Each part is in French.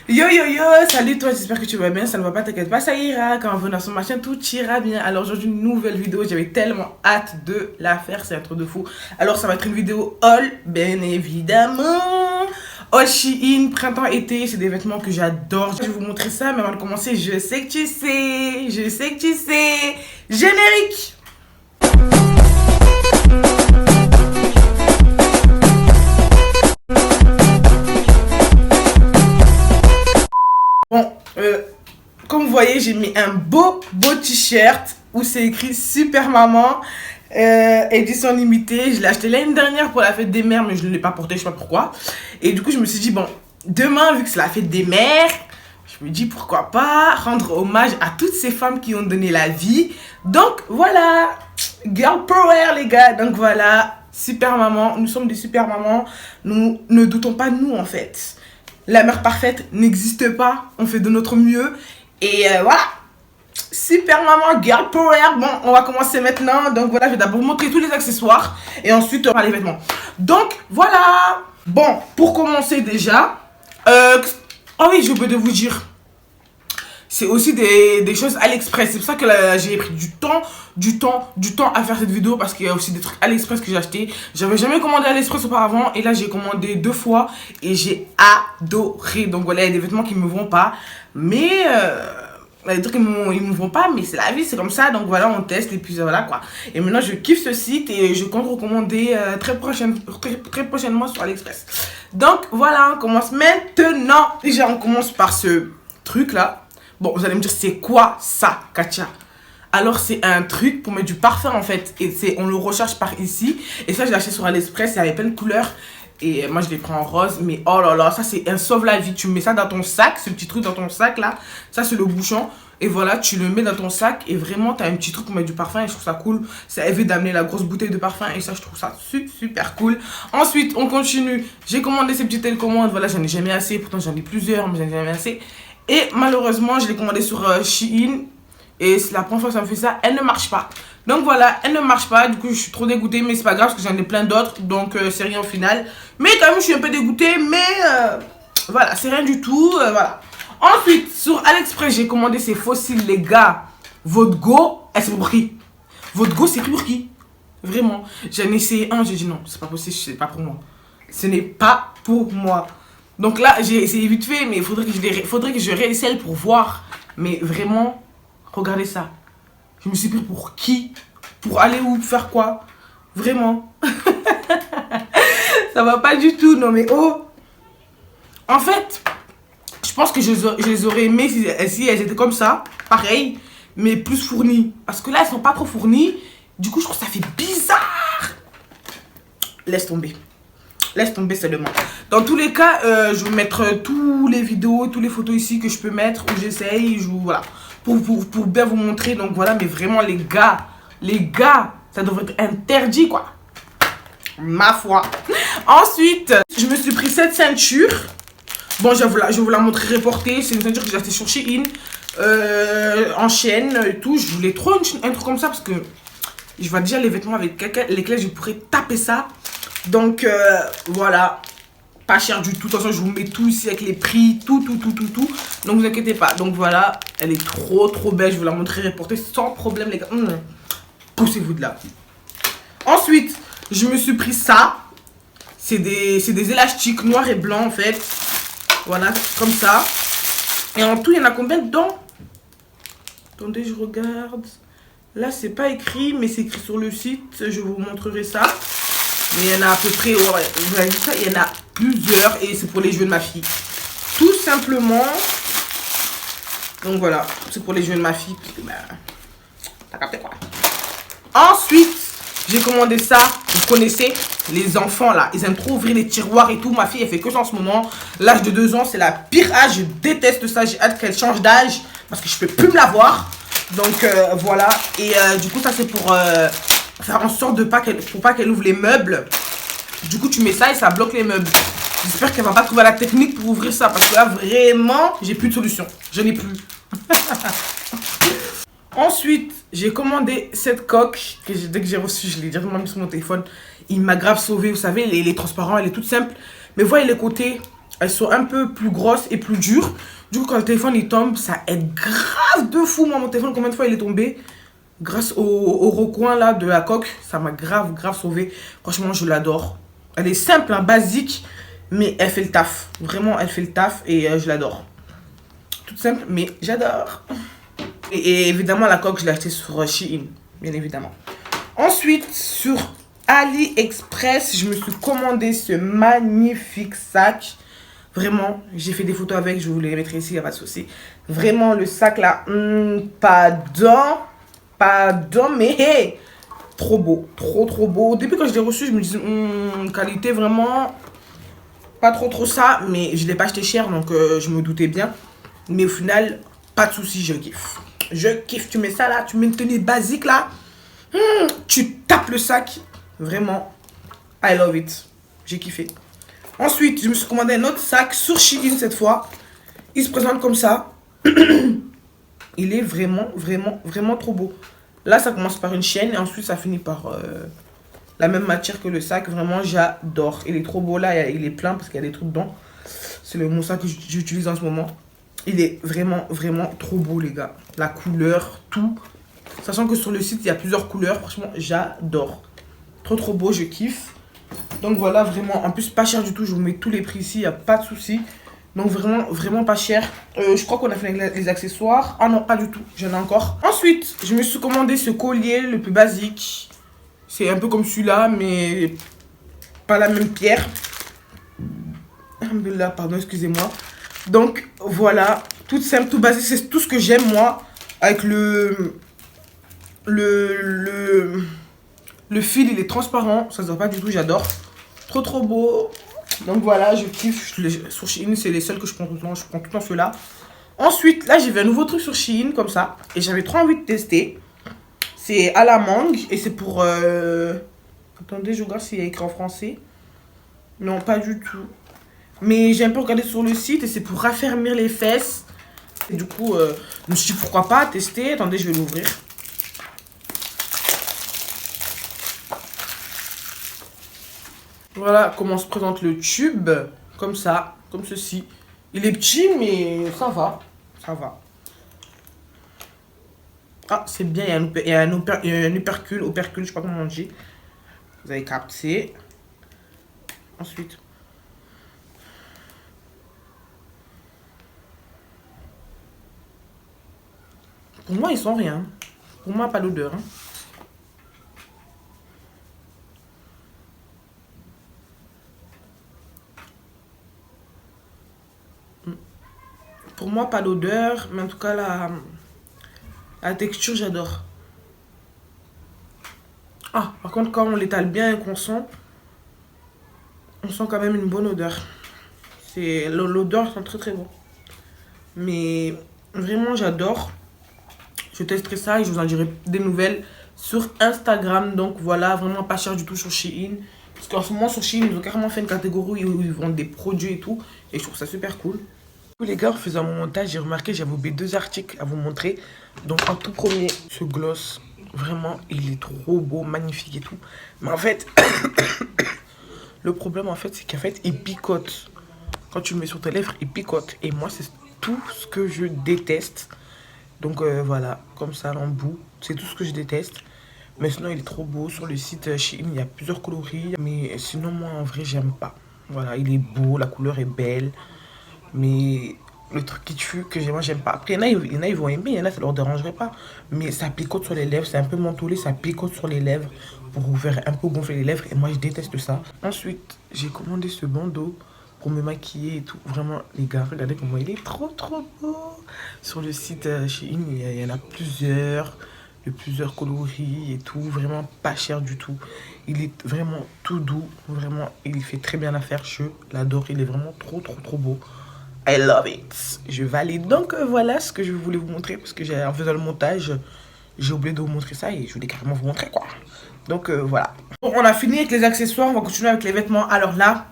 Yo yo yo, salut toi, j'espère que tu vas bien, ça ne va pas, t'inquiète pas, ça ira, quand on va dans son machin, tout ira bien. Alors aujourd'hui, une nouvelle vidéo, j'avais tellement hâte de la faire, c'est un truc de fou. Alors ça va être une vidéo haul, bien évidemment. Haul Shein, printemps-été, c'est des vêtements que j'adore. Je vais vous montrer ça, mais avant de commencer, je sais que tu sais, générique. Bon, comme vous voyez, j'ai mis un beau t-shirt où c'est écrit Super Maman, édition limitée. Je l'ai acheté l'année dernière pour la fête des mères, mais je ne l'ai pas porté, je sais pas pourquoi. Et du coup, je me suis dit, bon, demain, vu que c'est la fête des mères, je me dis pourquoi pas rendre hommage à toutes ces femmes qui ont donné la vie. Donc voilà, girl power les gars. Donc voilà, Super Maman, nous sommes des super mamans. Nous ne doutons pas de nous en fait. La mère parfaite n'existe pas, on fait de notre mieux. Et voilà, super maman, girl power. Bon, on va commencer maintenant. Donc voilà, je vais d'abord vous montrer tous les accessoires. Et ensuite, on va les vêtements. Donc voilà. Bon, pour commencer déjà. Oh oui, j'ai oublié de vous dire. C'est aussi des choses AliExpress. C'est pour ça que j'ai pris du temps à faire cette vidéo. Parce qu'il y a aussi des trucs AliExpress que j'ai acheté. J'avais jamais commandé AliExpress auparavant. Et là, j'ai commandé 2 fois. Et j'ai adoré. Donc voilà, il y a des vêtements qui ne me vont pas. Mais... il y a des trucs qui me vont pas. Mais c'est la vie, c'est comme ça. Donc voilà, on teste. Et puis voilà quoi. Et maintenant, je kiffe ce site. Et je compte recommander très prochainement sur AliExpress. Donc voilà, on commence maintenant. Déjà, on commence par ce truc là. Bon, vous allez me dire, c'est quoi ça, Katia? Alors, c'est un truc pour mettre du parfum, en fait. Et on le recharge par ici. Et ça, je l'ai acheté sur AliExpress. Il y avait plein de couleurs. Et moi, je l'ai pris en rose. Mais oh là là, ça, c'est un sauve-la-vie. Tu mets ça dans ton sac, ce petit truc dans ton sac, là. Ça, c'est le bouchon. Et voilà, tu le mets dans ton sac. Et vraiment, tu as un petit truc pour mettre du parfum. Et je trouve ça cool. Ça évite d'amener la grosse bouteille de parfum. Et ça, je trouve ça super cool. Ensuite, on continue. J'ai commandé ces petites télécommandes. Voilà, j'en ai jamais assez. Pourtant, j'en ai plusieurs, mais j'en ai jamais assez. Et malheureusement, je l'ai commandé sur Shein. Et c'est la première fois que ça me fait ça. Elle ne marche pas. Donc voilà, elle ne marche pas. Du coup, je suis trop dégoûtée. Mais c'est pas grave parce que j'en ai plein d'autres. Donc c'est rien au final. Mais quand même, je suis un peu dégoûtée. Mais voilà, c'est rien du tout. Voilà. Ensuite, sur AliExpress, j'ai commandé ces fossiles, les gars. Votre go, c'est pour qui? Votre go, c'est pour qui? Vraiment. J'en ai essayé un. J'ai dit non, c'est pas possible. C'est pas pour moi. Ce n'est pas pour moi. Donc là, j'ai essayé vite fait, mais il faudrait que je réessaye pour voir. Mais vraiment, regardez ça. Je me suis pris pour qui? Pour aller où? Faire quoi? Vraiment. Ça va pas du tout, non mais oh. En fait, je pense que je les aurais aimées si elles étaient comme ça, pareil, mais plus fournies. Parce que là, elles sont pas trop fournies. Du coup, je trouve que ça fait bizarre. Laisse tomber. Laisse tomber seulement. Dans tous les cas, je vais mettre tous les vidéos, toutes les photos ici que je peux mettre, où j'essaye, voilà, pour bien vous montrer. Donc voilà, mais vraiment les gars, ça devrait être interdit quoi. Ma foi. Ensuite, je me suis pris cette ceinture. Bon, je vais vous la montrer reportée. C'est une ceinture que j'ai achetée sur Shein, en chaîne et tout. Je voulais trop un truc comme ça parce que je vois déjà les vêtements avec lesquels je pourrais taper ça. Donc voilà, pas cher du tout. De toute façon, je vous mets tout ici avec les prix, tout. Donc vous inquiétez pas. Donc voilà, elle est trop belle. Je vous la montrerai reportée sans problème, les gars. Poussez-vous de là. Ensuite, je me suis pris ça. C'est des élastiques noirs et blancs en fait. Voilà, comme ça. Et en tout, il y en a combien dedans? Attendez, je regarde. Là, c'est pas écrit, mais c'est écrit sur le site. Je vous montrerai ça. Mais il y en a à peu près, ouais, vous avez vu ça, il y en a plusieurs et c'est pour les jeux de ma fille. Tout simplement. Donc voilà, c'est pour les jeux de ma fille. Parce que, bah, t'as capté quoi. Ensuite, j'ai commandé ça. Vous connaissez les enfants là, ils aiment trop ouvrir les tiroirs et tout. Ma fille, elle fait que ça en ce moment. L'âge de 2 ans, c'est la pire âge. Je déteste ça. J'ai hâte qu'elle change d'âge parce que je peux plus me la voir. Donc voilà. Et du coup, ça c'est pour... faire en sorte de pour pas qu'elle ouvre les meubles. Du coup tu mets ça et ça bloque les meubles. J'espère qu'elle va pas trouver la technique pour ouvrir ça. Parce que là vraiment j'ai plus de solution. Je n'ai plus. Ensuite j'ai commandé cette coque que dès que j'ai reçu, je l'ai directement mis sur mon téléphone. Il m'a grave sauvé. Vous savez, les transparents, elle est toute simple. Mais voyez les côtés. elles sont un peu plus grosses et plus dures. Du coup, quand le téléphone il tombe, ça aide grave de fou. Moi, mon téléphone, combien de fois il est tombé? Grâce au recoin là de la coque, ça m'a grave sauvé. Franchement, je l'adore. Elle est simple, hein, basique, mais elle fait le taf. Vraiment, elle fait le taf et je l'adore. Toute simple, mais j'adore. Et évidemment, la coque, je l'ai achetée sur Shein, bien évidemment. Ensuite, sur AliExpress, je me suis commandé ce magnifique sac. Vraiment, j'ai fait des photos avec, je vous les mettrai ici, il n'y a pas de souci. Vraiment, le sac là, pardon, mais hey, trop beau, trop beau. Depuis que je l'ai reçu, je me dis, qualité vraiment, pas trop ça, mais je ne l'ai pas acheté cher, donc je me doutais bien. Mais au final, pas de souci, je kiffe. Je kiffe, tu mets ça là, tu mets une tenue basique là, tu tapes le sac, vraiment, I love it, j'ai kiffé. Ensuite, je me suis commandé un autre sac sur Shein cette fois. Il se présente comme ça. Il est vraiment trop beau. Là, ça commence par une chaîne et ensuite ça finit par la même matière que le sac. Vraiment, j'adore. Il est trop beau là, il est plein parce qu'il y a des trucs dedans. C'est mon sac que j'utilise en ce moment. Il est vraiment trop beau, les gars. La couleur, tout. Sachant que sur le site, il y a plusieurs couleurs. Franchement, j'adore. Trop beau, je kiffe. Donc voilà, vraiment, en plus pas cher du tout, je vous mets tous les prix ici, il n'y a pas de souci. Donc vraiment pas cher. Je crois qu'on a fait les accessoires. Ah non, pas du tout, j'en ai encore. Ensuite, je me suis commandé ce collier, le plus basique. C'est un peu comme celui-là, mais pas la même pierre. Alhamdoulilah, pardon, excusez-moi. Donc voilà, tout simple, tout basique, c'est tout ce que j'aime moi. Avec le fil, il est transparent, ça se voit pas du tout, j'adore. Trop beau. Donc voilà, je kiffe. Sur Shein, c'est les seuls que je prends tout le temps. Je prends tout le temps ceux-là. Ensuite, là, j'ai vu un nouveau truc sur Shein, comme ça. Et j'avais trop envie de tester. C'est à la mangue. Et c'est pour... Attendez, je regarde s'il y a écrit en français. Non, pas du tout. Mais j'ai un peu regardé sur le site. Et c'est pour raffermir les fesses. Et du coup, je me suis dit, pourquoi pas tester. Attendez, je vais l'ouvrir. Voilà comment se présente le tube, comme ça, comme ceci. Il est petit, mais ça va, ça va. Ah, c'est bien, il y a un opercule, je sais pas comment on dit. Vous avez capté. Ensuite. Pour moi, ils sont rien. Pour moi, pas d'odeur. Hein. Pour moi, pas d'odeur, mais en tout cas, la texture, j'adore. Ah, par contre, quand on l'étale bien et qu'on sent, on sent quand même une bonne odeur. L'odeur sent très bon. Mais vraiment, j'adore. Je testerai ça et je vous en dirai des nouvelles sur Instagram. Donc voilà, vraiment pas cher du tout sur Shein. Parce qu'en ce moment, sur Shein, ils ont carrément fait une catégorie où ils vendent des produits et tout. Et je trouve ça super cool. Les gars, en faisant mon montage, j'ai remarqué, j'avais oublié 2 articles à vous montrer. Donc en tout premier, ce gloss, vraiment, il est trop beau, magnifique et tout. Mais en fait, le problème en fait, c'est qu'en fait, il picote. Quand tu le mets sur tes lèvres, il picote. Et moi, c'est tout ce que je déteste. Donc voilà, comme ça, l'embout, c'est tout ce que je déteste. Mais sinon, il est trop beau. Sur le site Shein, il y a plusieurs coloris. Mais sinon, moi, en vrai, j'aime pas. Voilà, il est beau, la couleur est belle. Mais le truc qui tue, que moi j'aime pas. Après, il y en a, ils vont aimer, il y en a, ça leur dérangerait pas. Mais ça picote sur les lèvres, c'est un peu mentholé, ça picote sur les lèvres pour vous faire un peu gonfler les lèvres. Et moi, je déteste ça. Ensuite, j'ai commandé ce bandeau pour me maquiller et tout. Vraiment, les gars, regardez comment il est trop beau. Sur le site Shein, il y en a plusieurs, de plusieurs coloris et tout. Vraiment pas cher du tout. Il est vraiment tout doux. Vraiment, il fait très bien l'affaire. Je l'adore. Il est vraiment trop beau. I love it. Je valide. Donc voilà ce que je voulais vous montrer. Parce que en faisant le montage, j'ai oublié de vous montrer ça. Et je voulais carrément vous montrer quoi. Donc voilà. Bon, on a fini avec les accessoires. On va continuer avec les vêtements. Alors là,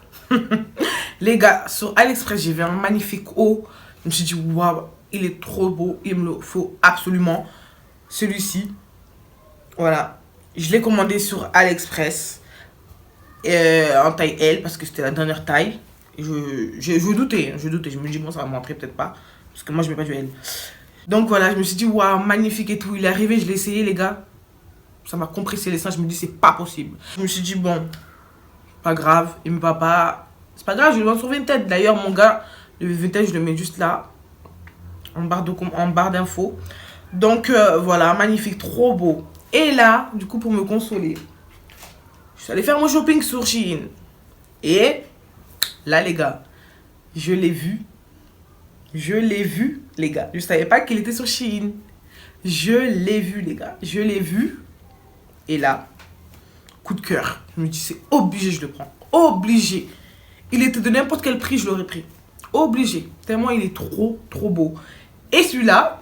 les gars, sur AliExpress, j'ai vu un magnifique haut. Je me suis dit, waouh, il est trop beau. Il me le faut absolument. Celui-ci. Voilà. Je l'ai commandé sur AliExpress. En taille L. Parce que c'était la dernière taille. Et je doutais, je doutais. Je me dis, bon, ça va m'entrer peut-être pas. Parce que moi, je mets pas du L. Donc voilà, je me suis dit, waouh, magnifique et tout. Il est arrivé, je l'ai essayé, les gars. Ça m'a compressé les seins. Je me dis, c'est pas possible. Je me suis dit, bon, pas grave, il me va pas. C'est pas grave, je vais en trouver une tête. D'ailleurs, mon gars, le vintage, je le mets juste là. En barre d'infos. Donc voilà, magnifique, trop beau. Et là, du coup, pour me consoler, je suis allée faire mon shopping sur Shein. Et là, les gars, je l'ai vu. Je l'ai vu, les gars. Je savais pas qu'il était sur Shein. Je l'ai vu, les gars. Je l'ai vu. Et là, coup de cœur. Je me dis, c'est obligé, je le prends. Obligé. Il était de n'importe quel prix, je l'aurais pris. Obligé. Tellement il est trop, trop beau. Et celui-là,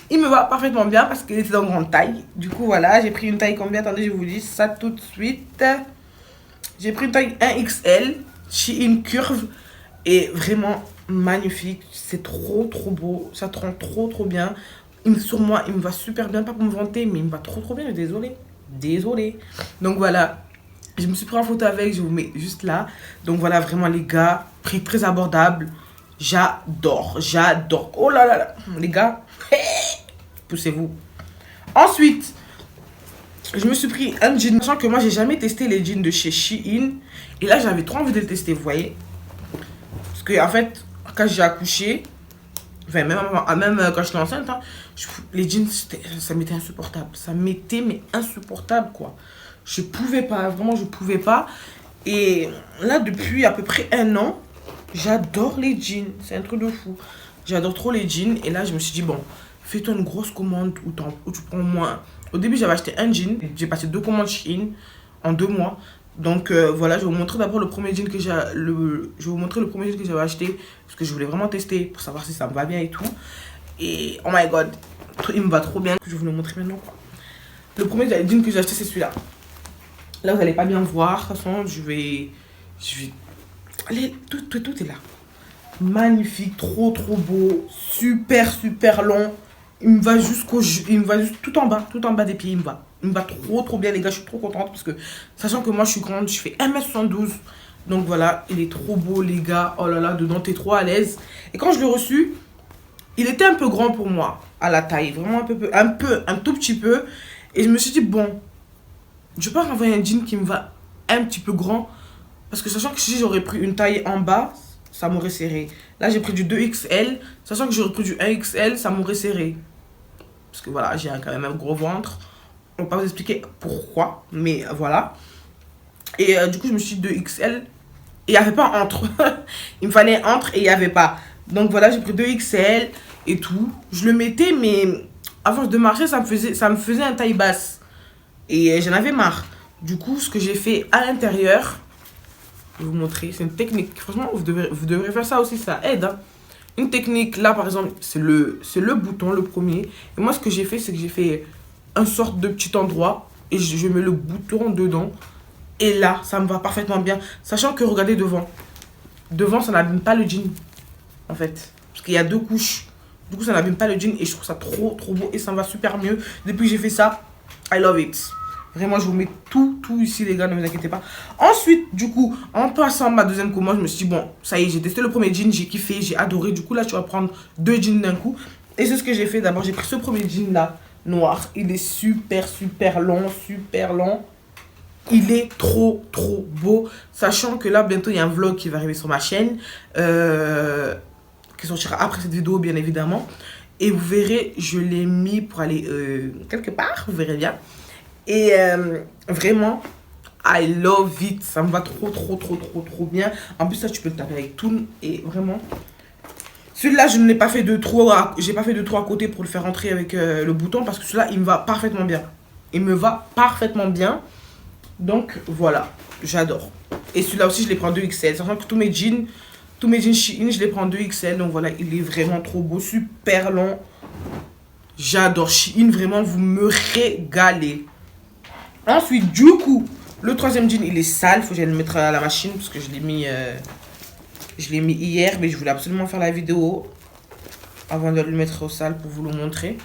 il me va parfaitement bien parce qu'il était en grande taille. Du coup, voilà, j'ai pris une taille combien? Attendez, je vous dis ça tout de suite. J'ai pris une taille 1XL, Shein Curve. Et vraiment magnifique. C'est trop, trop beau. Ça te rend trop, trop bien. Sur moi, il me va super bien. Pas pour me vanter, mais il me va trop, trop bien. Désolée. Désolée. Donc voilà. Je me suis pris en photo avec. Je vous mets juste là. Donc voilà, vraiment les gars. Prix très abordable. J'adore. J'adore. Oh là là là. Les gars. Poussez-vous. Ensuite, je me suis pris un jean. Sachant que moi, j'ai jamais testé les jeans de chez Shein. Et là, j'avais trop envie de le tester, vous voyez. Parce que, en fait, quand j'ai accouché, enfin, même quand j'étais enceinte, hein, les jeans, ça m'était insupportable. Ça m'était, mais insupportable, quoi. Je pouvais pas, vraiment, je pouvais pas. Et là, depuis à peu près 1 an, j'adore les jeans. C'est un truc de fou. J'adore trop les jeans. Et là, je me suis dit, bon, fais-toi une grosse commande où tu prends au moins. Au début, j'avais acheté un jean. J'ai passé 2 commandes Shein en 2 mois. Donc voilà, je vais vous montrer d'abord le premier jean que j'ai. Je vais vous montrer le premier jean que j'avais acheté. Parce que je voulais vraiment tester pour savoir si ça me va bien et tout. Et oh my god, il me va trop bien. Je vais vous le montrer maintenant, quoi. Le premier jean que j'ai acheté, c'est celui-là. Là, vous n'allez pas bien voir. De toute façon, je vais. Allez, tout est là. Magnifique, trop trop beau, super super long. Il me va juste tout en bas des pieds, il me va trop trop bien, les gars. Je suis trop contente parce que sachant que moi je suis grande, je fais 1m72. Donc voilà, il est trop beau, les gars. Oh là là, dedans t'es trop à l'aise. Et quand je l'ai reçu, il était un peu grand pour moi à la taille, vraiment un tout petit peu. Et je me suis dit, bon, je peux pas renvoyer un jean qui me va un petit peu grand parce que sachant que si j'aurais pris une taille en bas, ça m'aurait serré. Là, j'ai pris du 2XL. Sachant que j'aurais pris du 1XL, ça m'aurait serré. Parce que voilà, j'ai quand même un gros ventre. On va pas vous expliquer pourquoi, mais voilà. Et du coup, je me suis dit 2XL. Et il n'y avait pas entre. Il me fallait entre et il n'y avait pas. Donc voilà, j'ai pris 2XL et tout. Je le mettais, mais à force de marcher, ça me faisait un taille basse. Et j'en avais marre. Du coup, ce que j'ai fait à l'intérieur... Je vais vous montrer, c'est une technique. Franchement, vous devrez faire ça aussi, ça aide. Hein. Une technique, là par exemple, c'est le bouton, le premier. Et moi, ce que j'ai fait, c'est que j'ai fait un sorte de petit endroit et je mets le bouton dedans. Et là, ça me va parfaitement bien. Sachant que, regardez devant. Devant, ça n'abîme pas le jean, en fait. Parce qu'il y a 2 couches. Du coup, ça n'abîme pas le jean et je trouve ça trop, trop beau. Et ça me va super mieux. Depuis que j'ai fait ça, I love it. Vraiment, je vous mets tout ici, les gars, ne vous inquiétez pas. Ensuite, du coup, en passant ma deuxième commande, je me suis dit, bon, ça y est, j'ai testé le premier jean, j'ai kiffé, j'ai adoré. Du coup, là, tu vas prendre 2 jeans d'un coup. Et c'est ce que j'ai fait. D'abord, j'ai pris ce premier jean-là, noir. Il est super, super long, super long. Il est trop, trop beau. Sachant que là, bientôt, il y a un vlog qui va arriver sur ma chaîne. Qui sortira après cette vidéo, bien évidemment. Et vous verrez, je l'ai mis pour aller quelque part, vous verrez bien. Et vraiment, I love it. Ça me va trop, trop, trop, trop, trop bien. En plus, ça, tu peux le taper avec tout. Et vraiment, celui-là, je n'ai pas fait de trou. J'ai pas fait de trou à côté pour le faire rentrer avec le bouton. Parce que celui-là, il me va parfaitement bien. Il me va parfaitement bien. Donc, voilà. J'adore. Et celui-là aussi, je les prends 2XL. Sachant que tous mes jeans Shein, je les prends 2XL. Donc, voilà, il est vraiment trop beau. Super long. J'adore Shein. Vraiment, vous me régalez. Ensuite, du coup, le troisième jean, il est sale. Faut que j'aille le mettre à la machine parce que je l'ai mis hier. Mais je voulais absolument faire la vidéo avant de le mettre au sale pour vous le montrer.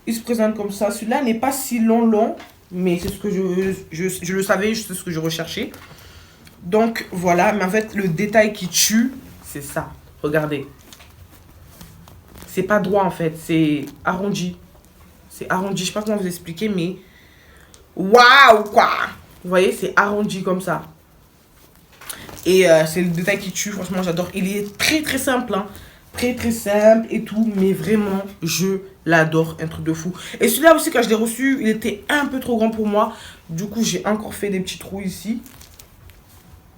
Il se présente comme ça. Celui-là n'est pas si long. Mais c'est ce que je le savais, c'est ce que je recherchais. Donc, voilà. Mais en fait, le détail qui tue, c'est ça. Regardez. C'est pas droit en fait, c'est arrondi. C'est arrondi, je sais pas comment vous expliquer, mais... Waouh, quoi! Vous voyez, c'est arrondi comme ça. Et c'est le détail qui tue, franchement, j'adore. Il est très très simple, hein. Très très simple et tout, mais vraiment, je l'adore, un truc de fou. Et celui-là aussi, quand je l'ai reçu, il était un peu trop grand pour moi. Du coup, j'ai encore fait des petits trous ici.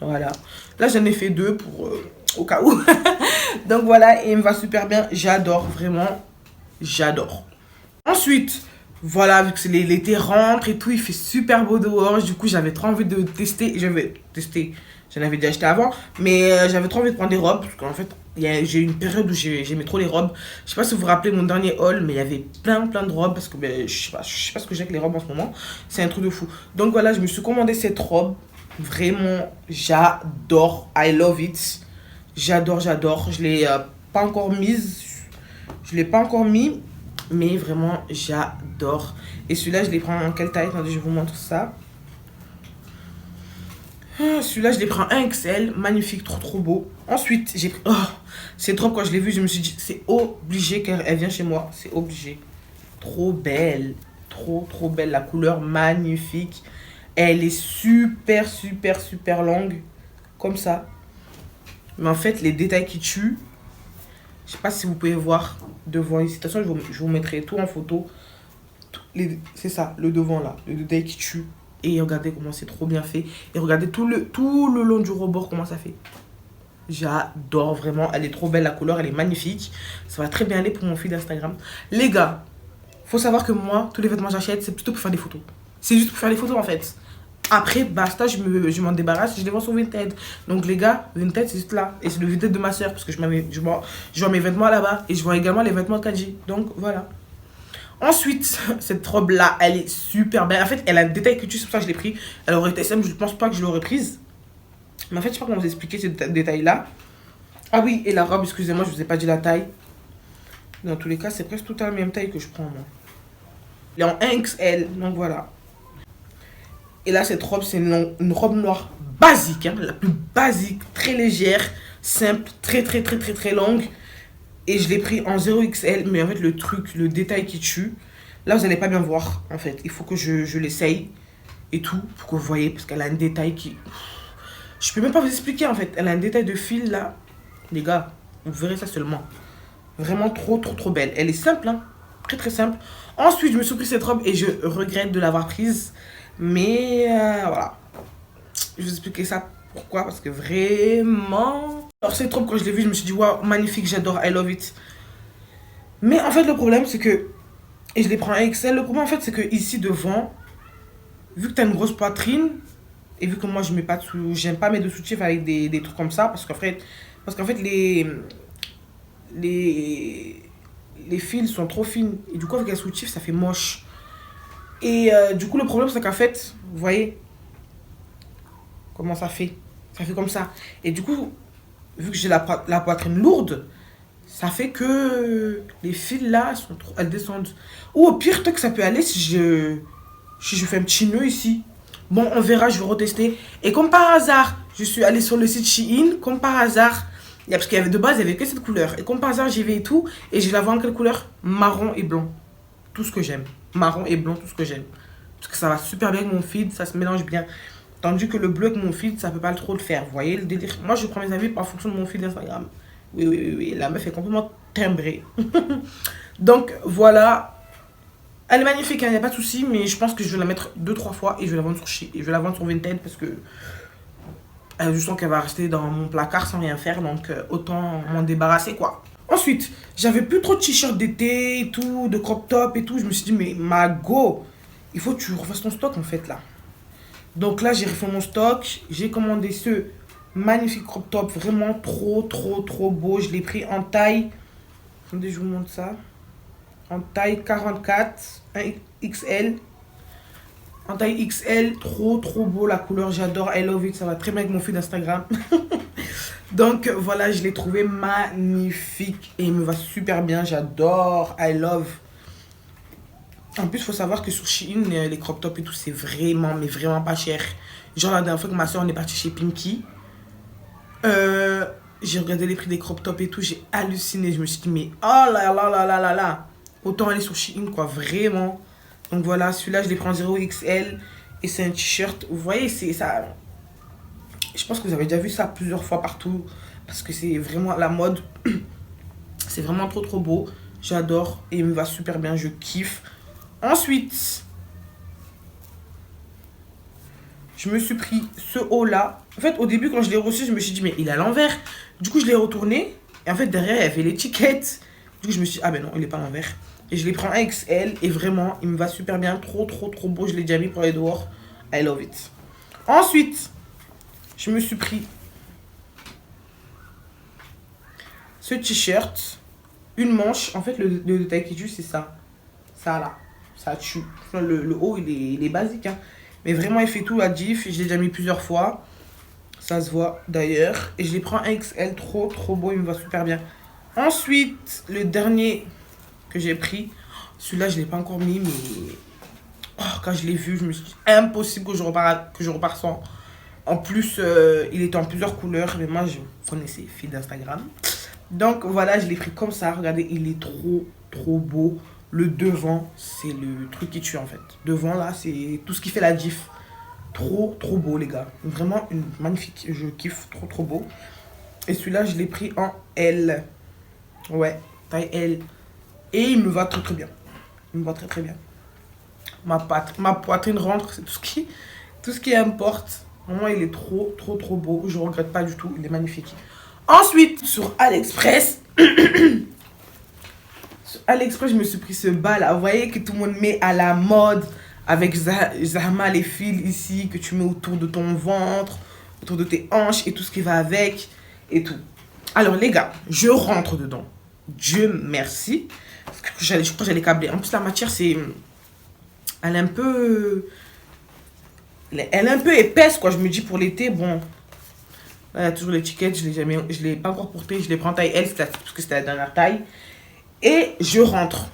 Voilà. Là, j'en ai fait 2 pour au cas où. Donc voilà, et il me va super bien. J'adore, vraiment, j'adore. Ensuite, voilà, vu que l'été rentre et tout, il fait super beau dehors. Du coup, j'avais trop envie de tester. J'avais testé, j'en avais déjà acheté avant. Mais j'avais trop envie de prendre des robes. Parce qu'en fait, j'ai eu une période où j'aimais trop les robes. Je sais pas si vous vous rappelez mon dernier haul, mais il y avait plein de robes. Parce que je sais pas ce que j'ai avec les robes en ce moment. C'est un truc de fou. Donc voilà, je me suis commandé cette robe. Vraiment, j'adore. I love it. J'adore, j'adore. Je l'ai pas encore mise. Je l'ai pas encore mis. Mais vraiment, j'adore. Et celui-là, je l'ai pris en quelle taille? Attendez, je vous montre ça. Celui-là, je l'ai pris en 1XL. Magnifique, trop trop beau. Ensuite, j'ai pris... Oh, cette robe, quand je l'ai vue, je me suis dit, c'est obligé qu'elle vienne chez moi. C'est obligé. Trop belle. Trop trop belle. La couleur, magnifique. Elle est super, super, super longue. Comme ça. Mais en fait, les détails qui tuent... Je sais pas si vous pouvez voir devant ici. De toute façon, je vous mettrai tout en photo. C'est ça, le devant là. Le détail qui tue. Et regardez comment c'est trop bien fait. Et regardez tout le long du rebord comment ça fait. J'adore vraiment. Elle est trop belle, la couleur, elle est magnifique. Ça va très bien aller pour mon feed Instagram. Les gars, faut savoir que moi, tous les vêtements que j'achète, c'est plutôt pour faire des photos. C'est juste pour faire des photos en fait. Après, basta, je m'en débarrasse, je les vends sur Vinted. Donc les gars, Vinted, c'est juste là. Et c'est le Vinted de ma soeur, parce que je vends mes vêtements là-bas. Et je vends également les vêtements de Kanji. Donc voilà. Ensuite, cette robe-là, elle est super belle. En fait, elle a un détail que tu sais, c'est pour ça que je l'ai pris. Elle aurait été simple, je ne pense pas que je l'aurais prise. Mais en fait, je sais pas comment vous expliquer ce détail-là. Ah oui, et la robe, excusez-moi, je vous ai pas dit la taille. Dans tous les cas, c'est presque tout à la même taille que je prends, moi. Elle est en 1XL, donc voilà. Et là, cette robe, c'est une robe noire basique, hein, la plus basique, très légère, simple, très, très, très, très, très longue. Et je l'ai pris en 0XL, mais en fait, le truc, le détail qui tue, là, vous n'allez pas bien voir, en fait. Il faut que je l'essaye et tout, pour que vous voyez, parce qu'elle a un détail qui... Je peux même pas vous expliquer, en fait. Elle a un détail de fil, là. Les gars, vous verrez ça seulement. Vraiment trop, trop, trop belle. Elle est simple, hein, très, très simple. Ensuite, je me suis pris cette robe et je regrette de l'avoir prise. Mais voilà. Je vais vous expliquer ça. Pourquoi? Parce que vraiment... Alors cette robe, quand je l'ai vue, je me suis dit, waouh, magnifique, j'adore, I love it. Mais en fait, le problème, c'est que... Et je les prends en XL. Le problème, en fait, c'est que ici, devant, vu que tu as une grosse poitrine, et vu que moi, je mets pas de j'aime pas mettre de soutif avec des trucs comme ça, parce qu'en fait, les fils sont trop fines. Et du coup, avec un soutif, ça fait moche. Et du coup, le problème, c'est qu'en fait, vous voyez comment ça fait? Ça fait comme ça. Et du coup, vu que j'ai la poitrine lourde, ça fait que les fils là, elles descendent. Ou au pire, peut-être que ça peut aller si je fais un petit nœud ici. Bon, on verra, je vais retester. Et comme par hasard, je suis allée sur le site Shein. Comme par hasard, parce qu'il y avait de base, il n'y avait que cette couleur. Et comme par hasard, j'y vais et tout. Et je la vois en quelle couleur? Marron et blanc. Tout ce que j'aime. Marron et blanc, tout ce que j'aime. Parce que ça va super bien avec mon feed, ça se mélange bien. Tandis que le bleu avec mon feed, ça peut pas trop le faire. Vous voyez le délire? Moi, je prends mes avis en fonction de mon feed Instagram. Oui, oui, oui, oui. La meuf est complètement timbrée. Donc, voilà. Elle est magnifique, il n'y a pas de souci. Mais je pense que je vais la mettre 2-3 fois. Et je vais la vendre sur Shein. Et je vais la vendre sur Vinted parce que... je sens qu'elle va rester dans mon placard sans rien faire. Donc, autant m'en débarrasser, quoi. Ensuite, j'avais plus trop de t-shirts d'été et tout, de crop top et tout. Je me suis dit, mais ma go, il faut que tu refasses ton stock en fait là. Donc là, j'ai refait mon stock. J'ai commandé ce magnifique crop top, vraiment trop, trop, trop beau. Je l'ai pris en taille. Attendez, je vous montre ça. En taille 44, 1XL. En taille XL, trop, trop beau. La couleur, j'adore. I love it. Ça va très bien avec mon feed Instagram. Donc voilà, je l'ai trouvé magnifique et il me va super bien, j'adore, I love. En plus, il faut savoir que sur Shein, les crop tops et tout, c'est vraiment, mais vraiment pas cher. Genre la dernière fois que ma soeur, on est parti chez Pinky, j'ai regardé les prix des crop tops et tout, j'ai halluciné. Je me suis dit, mais oh là là là là là là. Autant aller sur Shein, quoi, vraiment. Donc voilà, celui-là, je l'ai pris en 0XL. Et c'est un t-shirt. Vous voyez, c'est ça. Je pense que vous avez déjà vu ça plusieurs fois partout. Parce que c'est vraiment la mode. C'est vraiment trop trop beau. J'adore. Et il me va super bien. Je kiffe. Ensuite, je me suis pris ce haut-là. En fait, au début, quand je l'ai reçu, je me suis dit, mais il est à l'envers. Du coup, je l'ai retourné. Et en fait, derrière, il y avait l'étiquette. Du coup, je me suis dit, ah ben non, il est pas à l'envers. Et je l'ai pris en XL. Et vraiment, il me va super bien. Trop, trop, trop beau. Je l'ai déjà mis pour aller dehors. I love it. Ensuite, je me suis pris ce t-shirt. Une manche. En fait, le détail qui tue, c'est ça. Ça, là. Ça tue. Le haut, il est basique, hein. Mais vraiment, il fait tout la diff. Je l'ai déjà mis plusieurs fois. Ça se voit d'ailleurs. Et je les prends XL. Trop, trop beau. Il me va super bien. Ensuite, le dernier que j'ai pris. Celui-là, je ne l'ai pas encore mis. Mais oh, quand je l'ai vu, je me suis dit impossible que je repars sans. En plus, il était en plusieurs couleurs. Mais moi, je connaissais les filles d'Instagram. Donc voilà, je l'ai pris comme ça. Regardez, il est trop, trop beau. Le devant, c'est le truc qui tue en fait. Devant là, c'est tout ce qui fait la diff. Trop, trop beau les gars. Vraiment une magnifique. Je kiffe. Trop, trop beau. Et celui-là, je l'ai pris en L. Ouais, taille L. Et il me va très, très bien. Il me va très, très bien. Ma poitrine rentre. C'est tout ce qui importe. Vraiment, il est trop, trop, trop beau. Je regrette pas du tout. Il est magnifique. Ensuite, sur AliExpress... Sur AliExpress, je me suis pris ce bas là. Vous voyez que tout le monde met à la mode avec Zahma, les fils ici que tu mets autour de ton ventre, autour de tes hanches et tout ce qui va avec et tout. Alors les gars, je rentre dedans. Dieu merci. Parce que je crois que j'allais câbler. En plus, la matière, c'est... Elle est un peu... Elle est un peu épaisse, quoi. Je me dis pour l'été, bon... Là, il y a toujours l'étiquette. Je l'ai pas encore portée. Je l'ai pris en taille L parce que c'était la dernière taille. Et je rentre.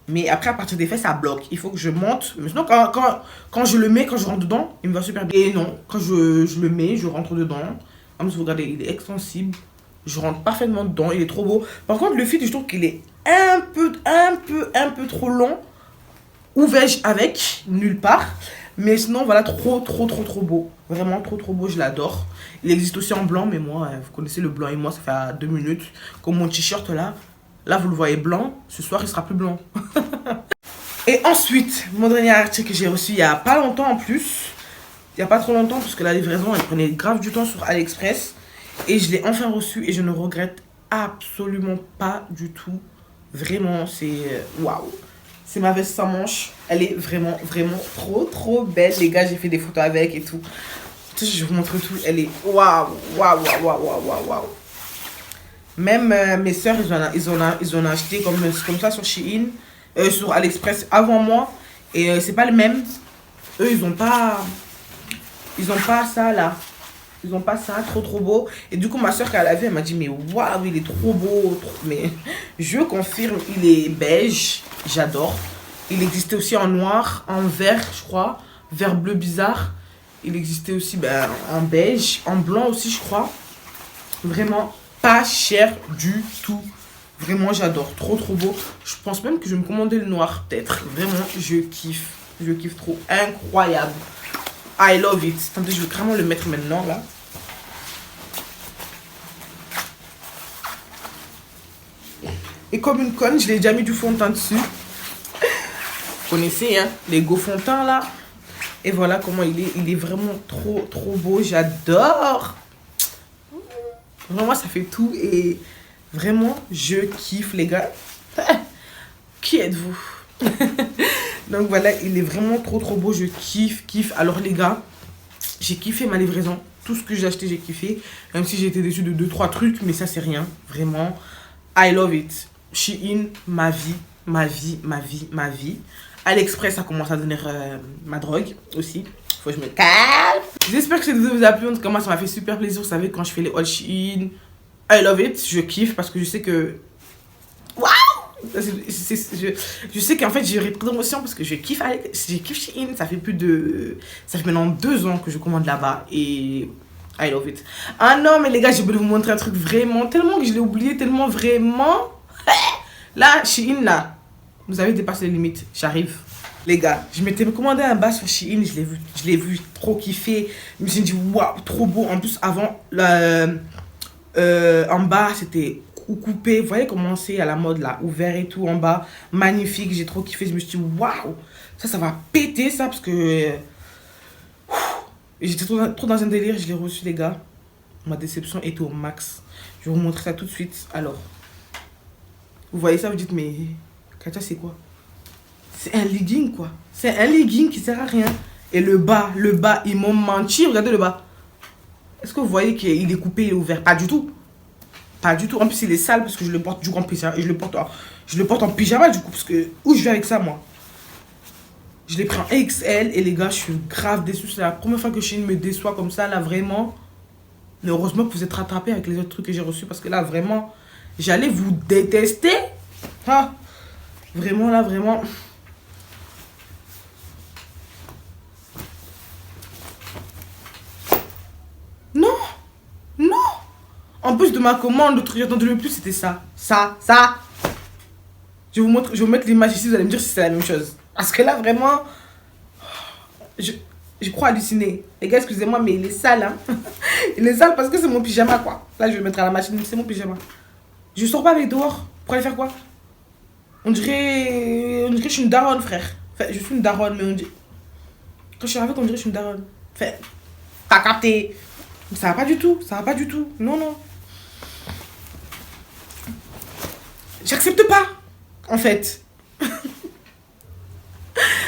Mais après, à partir des fesses, ça bloque. Il faut que je monte. Mais sinon, quand je le mets, quand je rentre dedans, il me va super bien. Et non, quand je le mets, je rentre dedans. Comme vous regardez, il est extensible. Je rentre parfaitement dedans. Il est trop beau. Par contre, le fit, je trouve qu'il est un peu trop long. Où vais-je avec? Nulle part. Mais sinon, voilà, trop beau. Vraiment trop beau, je l'adore. Il existe aussi en blanc, mais moi, vous connaissez le blanc et moi, ça fait à 2 minutes. Comme mon t-shirt là. Là, vous le voyez blanc. Ce soir, il sera plus blanc. Et ensuite, mon dernier article que j'ai reçu il n'y a pas longtemps en plus. Il n'y a pas trop longtemps, parce que la livraison, elle prenait grave du temps sur AliExpress. Et je l'ai enfin reçu et je ne regrette absolument pas du tout. Vraiment, c'est... Waouh. C'est ma veste sans manche. Elle est vraiment trop belle. Les gars, j'ai fait des photos avec et tout. Je vous montre tout. Elle est waouh. Même mes soeurs, ils ont acheté comme ça sur Shein, sur AliExpress avant moi. Et c'est pas le même. Eux, ils ont pas ça là. Ils ont pas ça, trop beau. Et du coup, ma soeur, quand elle a vu, elle m'a dit, mais waouh, il est trop beau. Mais je confirme, il est beige. J'adore. Il existait aussi en noir, en vert, je crois. Vert bleu bizarre. Il existait aussi en beige, en blanc aussi, je crois. Vraiment pas cher du tout. Vraiment, j'adore. Trop beau. Je pense même que je vais me commander le noir, peut-être. Vraiment, je kiffe. Je kiffe trop. Incroyable. I love it. Attendez, je vais carrément le mettre maintenant, là. Et comme une conne, je l'ai déjà mis du fond de teint dessus. Vous connaissez, hein, les go fond de teint, là. Et voilà comment il est. Il est vraiment trop beau. J'adore. Vraiment, ça fait tout. Et vraiment, je kiffe, les gars. Qui êtes-vous? Donc voilà, il est vraiment trop beau. Je kiffe. Alors, les gars, j'ai kiffé ma livraison. Tout ce que j'ai acheté, j'ai kiffé. Même si j'ai été déçue de 2-3 trucs. Mais ça, c'est rien. Vraiment, I love it. Shein, ma vie. AliExpress, ça commence à devenir ma drogue aussi. Faut que je me calme. J'espère que cette vidéo vous a plu. En tout cas, moi, ça m'a fait super plaisir. Vous savez, quand je fais les haul Shein, I love it. Je kiffe parce que je sais que... Waouh! Je sais qu'en fait, j'ai trop d'émotions parce que je kiffe Shein. Ça fait maintenant 2 ans que je commande là-bas. Et I love it. Ah non, mais les gars, je voulais vous montrer un truc vraiment, tellement que je l'ai oublié, tellement vraiment. Là, Shein, là, vous avez dépassé les limites. J'arrive. Les gars, je m'étais commandé un bas sur Shein, je l'ai vu trop kiffé. Je me suis dit, waouh, trop beau. En plus, avant, en bas, c'était coupé. Vous voyez comment c'est à la mode, là, ouvert et tout, en bas. Magnifique, j'ai trop kiffé. Je me suis dit, waouh, ça va péter, ça, parce que... J'étais trop dans un délire, je l'ai reçu, les gars. Ma déception était au max. Je vais vous montrer ça tout de suite. Alors, vous voyez ça, vous dites, mais Katia, c'est quoi? C'est un legging, quoi. C'est un legging qui sert à rien. Et le bas, ils m'ont menti. Regardez le bas. Est-ce que vous voyez qu'il est coupé, il est ouvert? Pas du tout. Pas du tout. En plus, il est sale parce que je le porte du coup en pyjama. Et je le porte en pyjama, du coup, parce que où je vais avec ça, moi? Je l'ai pris en XL et les gars, je suis grave déçue. C'est la première fois que Shein me déçoit comme ça, là, vraiment. Mais heureusement que vous êtes rattrapés avec les autres trucs que j'ai reçus parce que là, vraiment, j'allais vous détester. Ah, vraiment, là, vraiment. Non, non. En plus de ma commande, le truc que j'attendais le plus, c'était ça. Ça. Je vais vous mettre l'image ici, vous allez me dire si c'est la même chose. Parce que là, vraiment, je crois halluciner. Les gars, excusez-moi, mais il est sale, hein. Il est sale parce que c'est mon pyjama, quoi. Là, je vais le mettre à la machine, c'est mon pyjama. Je sors pas avec dehors. Pour aller faire quoi? On dirait que je suis une daronne, frère. Enfin, je suis une daronne, mais on dit... Quand je suis avec, on dirait que je suis une daronne. Enfin, t'as capté. Ça va pas du tout, ça va pas du tout. Non, non. J'accepte pas, en fait.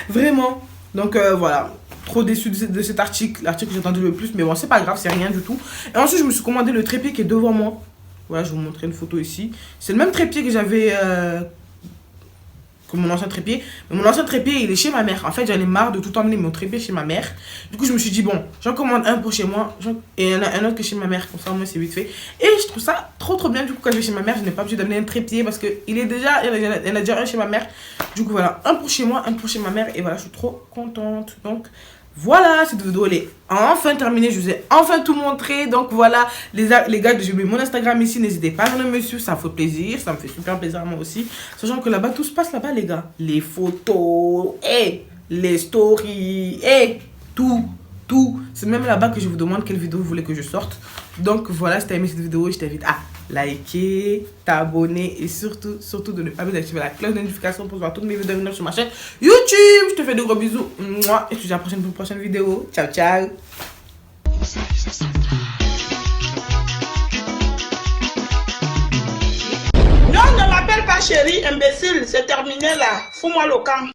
Vraiment. Donc voilà, trop déçu de cet article, l'article que j'attendais le plus, mais bon, c'est pas grave, c'est rien du tout. Et ensuite, je me suis commandé le trépied qui est devant moi. Voilà, je vais vous montrer une photo ici. C'est le même trépied que j'avais que mon ancien trépied. Mais mon ancien trépied, il est chez ma mère. En fait, j'en ai marre de tout emmener mon trépied chez ma mère. Du coup, je me suis dit, bon, j'en commande un pour chez moi et un autre que chez ma mère. Comme ça, moi, c'est vite fait. Et je trouve ça trop bien. Du coup, quand je vais chez ma mère, je n'ai pas besoin d'amener un trépied parce qu'il est déjà, il y en a déjà un chez ma mère. Du coup, voilà, un pour chez moi, un pour chez ma mère. Et voilà, je suis trop contente. Donc, voilà, cette vidéo, elle est enfin terminée. Je vous ai enfin tout montré. Donc, voilà, les gars, je mets mon Instagram ici. N'hésitez pas à venir me suivre. Ça me fait plaisir. Ça me fait super plaisir à moi aussi. Sachant que là-bas, tout se passe là-bas, les gars. Les photos, les stories, tout. C'est même là-bas que je vous demande quelle vidéo vous voulez que je sorte. Donc, voilà, si tu as aimé cette vidéo, je t'invite à liker, t'abonner et surtout de ne pas oublier d'activer la cloche de notification pour voir toutes mes vidéos sur ma chaîne YouTube. Je te fais de gros bisous. Et je te dis à la prochaine pour une prochaine vidéo. Ciao, ciao. Non, ne m'appelle pas chérie, imbécile. C'est terminé là. Fous-moi le camp.